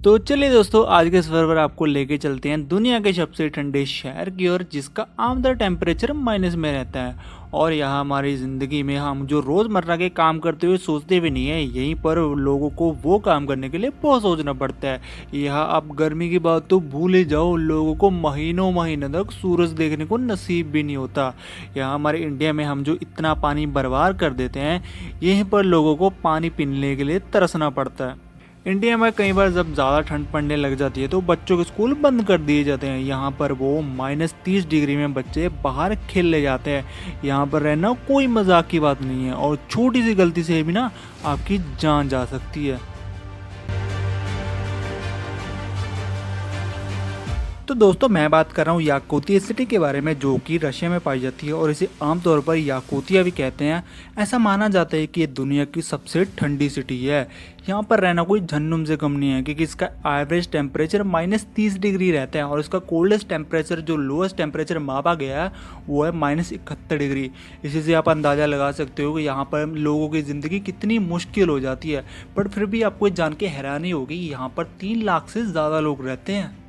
तो चलिए दोस्तों, आज के सफर पर आपको लेके चलते हैं दुनिया के सबसे ठंडे शहर की ओर, जिसका आमतौर टेम्परेचर माइनस में रहता है। और यहाँ हमारी ज़िंदगी में हम जो रोज़मर्रा के काम करते हुए सोचते भी नहीं है, यहीं पर लोगों को वो काम करने के लिए बहुत सोचना पड़ता है। यहाँ आप गर्मी की बात तो भूल ही जाओ, लोगों को महीनों महीनों तक सूरज देखने को नसीब भी नहीं होता। यहाँ हमारे इंडिया में हम जो इतना पानी बर्बाद कर देते हैं, यहीं पर लोगों को पानी पीने के लिए तरसना पड़ता है। इंडिया में कई बार जब ज़्यादा ठंड पड़ने लग जाती है तो बच्चों के स्कूल बंद कर दिए जाते हैं। यहाँ पर वो -30 डिग्री में बच्चे बाहर खेलने जाते हैं। यहाँ पर रहना कोई मजाक की बात नहीं है और छोटी सी गलती से भी ना आपकी जान जा सकती है। तो दोस्तों, मैं बात कर रहा हूँ याकुतिया सिटी के बारे में, जो कि रशिया में पाई जाती है और इसे आमतौर पर याकुतिया भी कहते हैं। ऐसा माना जाता है कि ये दुनिया की सबसे ठंडी सिटी है। यहाँ पर रहना कोई झन्नुम से कम नहीं है, क्योंकि इसका एवरेज टेम्परेचर -30 डिग्री रहता है और इसका कोल्डेस्ट टेम्परेचर, जो लोएस्ट टेम्परेचर मापा गया है, वो है -71 डिग्री। इसी से आप अंदाज़ा लगा सकते हो कि यहाँ पर लोगों की ज़िंदगी कितनी मुश्किल हो जाती है। बट फिर भी आपको जान के हैरानी होगी, यहाँ पर 3 लाख से ज़्यादा लोग रहते हैं।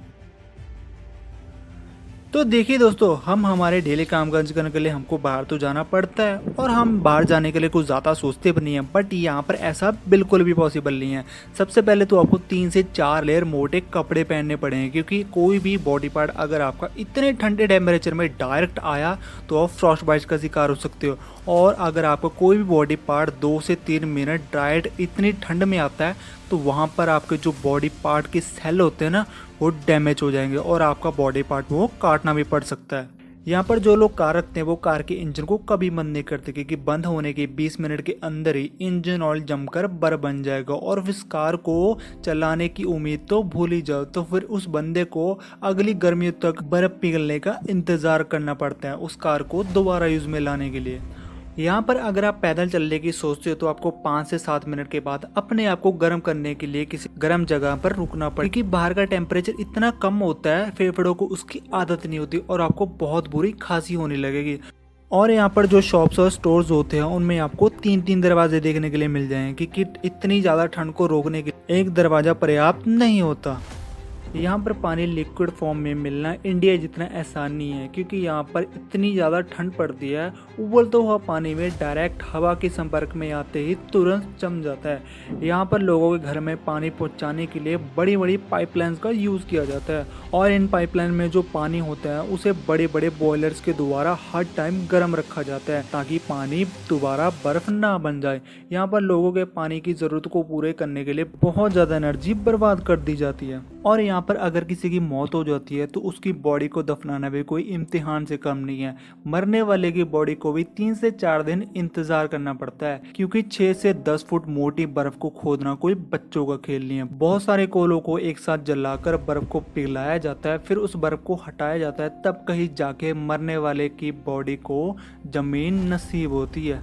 तो देखिए दोस्तों, हम हमारे डेली काम काज करने के लिए हमको बाहर तो जाना पड़ता है और हम बाहर जाने के लिए कुछ ज़्यादा सोचते भी नहीं हैं। बट यहाँ पर ऐसा बिल्कुल भी पॉसिबल नहीं है। सबसे पहले तो आपको 3 से 4 लेयर मोटे कपड़े पहनने पड़ेंगे, क्योंकि कोई भी बॉडी पार्ट अगर आपका इतने ठंडे टेम्परेचर में डायरेक्ट आया तो आप फ्रॉस्ट बाइट का शिकार हो सकते हो। और अगर आपका कोई भी बॉडी पार्ट 2 से 3 मिनट डायरेक्ट इतनी ठंड में आता है तो वहाँ पर आपके जो बॉडी पार्ट के सेल होते हैं ना, वो डैमेज हो जाएंगे और आपका बॉडी पार्ट वो काटना भी पड़ सकता है। यहाँ पर जो लोग कार रखते हैं वो कार के इंजन को कभी बंद नहीं करते, क्योंकि बंद होने के 20 मिनट के अंदर ही इंजन ऑयल जमकर बर्फ बन जाएगा और इस कार को चलाने की उम्मीद तो भूल ही जाओ। तो फिर उस बंदे को अगली गर्मियों तक बर्फ पिघलने का इंतज़ार करना पड़ता है उस कार को दोबारा यूज़ में लाने के लिए। यहाँ पर अगर आप पैदल चलने की सोचते हो तो आपको 5 से 7 मिनट के बाद अपने आप को गर्म करने के लिए किसी गर्म जगह पर रुकना पड़ेगा, क्योंकि बाहर का टेम्परेचर इतना कम होता है, फेफड़ों को उसकी आदत नहीं होती और आपको बहुत बुरी खांसी होने लगेगी। और यहाँ पर जो शॉप्स और स्टोर्स होते हैं उनमें आपको 3-3 दरवाजे देखने के लिए मिल जाएंगे, क्योंकि इतनी ज़्यादा ठंड को रोकने के लिए एक दरवाज़ा पर्याप्त नहीं होता। यहाँ पर पानी लिक्विड फॉर्म में मिलना इंडिया जितना आसान नहीं है, क्योंकि यहाँ पर इतनी ज़्यादा ठंड पड़ती है, उबलता हुआ पानी में डायरेक्ट हवा के संपर्क में आते ही तुरंत जम जाता है। यहाँ पर लोगों के घर में पानी पहुँचाने के लिए बड़ी बड़ी पाइपलाइंस का यूज़ किया जाता है और इन पाइपलाइन में जो पानी होता है उसे बड़े बड़े बॉयलर्स के द्वारा हर टाइम गर्म रखा जाता है, ताकि पानी दोबारा बर्फ़ ना बन जाए। यहाँ पर लोगों के पानी की ज़रूरत को पूरे करने के लिए बहुत ज़्यादा एनर्जी बर्बाद कर दी जाती है। और यहाँ पर अगर किसी की मौत हो जाती है तो उसकी बॉडी को दफनाना भी कोई इम्तिहान से कम नहीं है। मरने वाले की बॉडी को भी 3 से 4 दिन इंतजार करना पड़ता है, क्योंकि 6 से 10 फुट मोटी बर्फ को खोदना कोई बच्चों का खेल नहीं है। बहुत सारे कोलों को एक साथ जलाकर बर्फ को पिघलाया जाता है, फिर उस बर्फ को हटाया जाता है, तब कहीं जाके मरने वाले की बॉडी को जमीन नसीब होती है।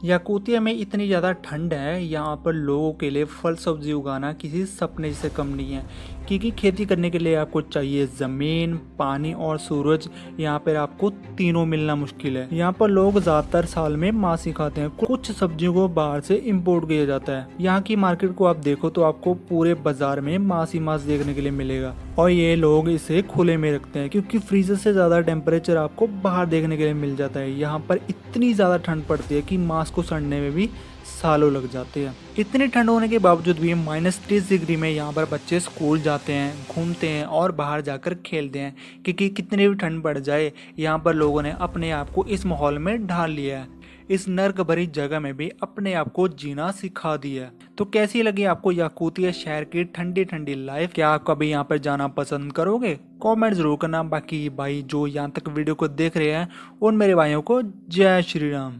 याकुतिया में इतनी ज़्यादा ठंड है, यहाँ पर लोगों के लिए फल सब्जी उगाना किसी सपने से कम नहीं है, क्योंकि खेती करने के लिए आपको चाहिए ज़मीन, पानी और सूरज। यहाँ पर आपको तीनों मिलना मुश्किल है। यहाँ पर लोग ज़्यादातर साल में मांस ही खाते हैं, कुछ सब्जियों को बाहर से इंपोर्ट किया जाता है। यहाँ की मार्केट को आप देखो तो आपको पूरे बाजार में मांस ही मांस देखने के लिए मिलेगा और ये लोग इसे खुले में रखते हैं, क्योंकि फ्रीजर से ज़्यादा टेम्परेचर आपको बाहर देखने के लिए मिल जाता है। यहाँ पर इतनी ज़्यादा ठंड पड़ती है कि मांस को सड़ने में भी सालों लग जाते हैं। इतनी ठंड होने के बावजूद भी -30 डिग्री में यहाँ पर बच्चे स्कूल जाते हैं, घूमते हैं और बाहर जाकर खेलते हैं, क्योंकि कितनी भी ठंड बढ़ जाए यहाँ पर लोगों ने अपने आप को इस माहौल में ढाल लिया है। इस नर्क भरी जगह में भी अपने आप को जीना सिखा दिया है। तो कैसी लगी आपको याकुतिया शहर की ठंडी ठंडी लाइफ? क्या आप कभी यहाँ पर जाना पसंद करोगे? कमेंट जरूर करना। बाकी भाई जो यहाँ तक वीडियो को देख रहे हैं उन मेरे भाइयों को जय श्री राम।